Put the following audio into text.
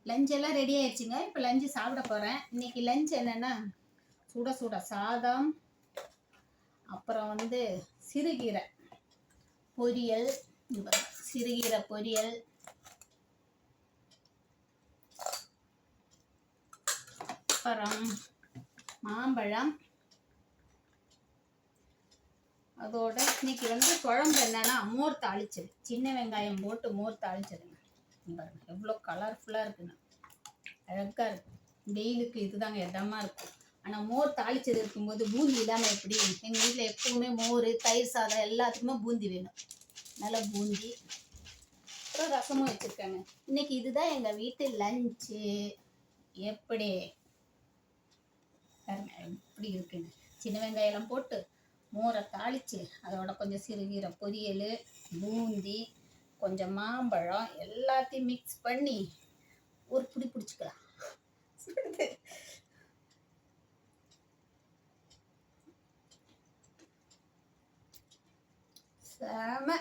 Lunch எல்லாம் ready ஆயிடுச்சுங்க. இப்போ லஞ்சு சாப்பிட போகிறேன். இன்னைக்கு லஞ்ச் என்னென்னா சுட சுட சாதம், அப்புறம் வந்து சிறுகீரை பொரியல், சிறுகீரை பொரியல், அப்புறம் மாம்பழம். அதோட இன்னைக்கு வந்து குழம்பு என்னன்னா மோர் தாளிச்சது, சின்ன வெங்காயம் போட்டு மோர் தாளிச்சதுங்க. பாருங்க எவ்வளோ கலர்ஃபுல்லாக இருக்குங்க, அழகாக இருக்கும். வெயிலுக்கு இதுதாங்க இதமாக இருக்கும். ஆனால் மோர் தாளிச்சது இருக்கும்போது பூந்தி இல்லாமல் எப்படி? எங்கள் வீட்டில் எப்பவுமே மோர், தயிர் சாதம் எல்லாத்துக்குமே பூந்தி வேணும். நல்லா பூந்தி, அப்புறம் ரசமும் வச்சுருக்காங்க. இன்னைக்கு இதுதான் எங்கள் வீட்டு லஞ்சு. எப்படி எப்படி இருக்குங்க? சின்ன வெங்காயம் போட்டு மோரை தாளித்து அதோட கொஞ்சம் சிறுகீரை பொரியல், பூந்தி, கொஞ்சம் மாம்பழம் எல்லாத்தையும் மிக்ஸ் பண்ணி ஒரு புடி பிடிச்சிக்கலாம். செம.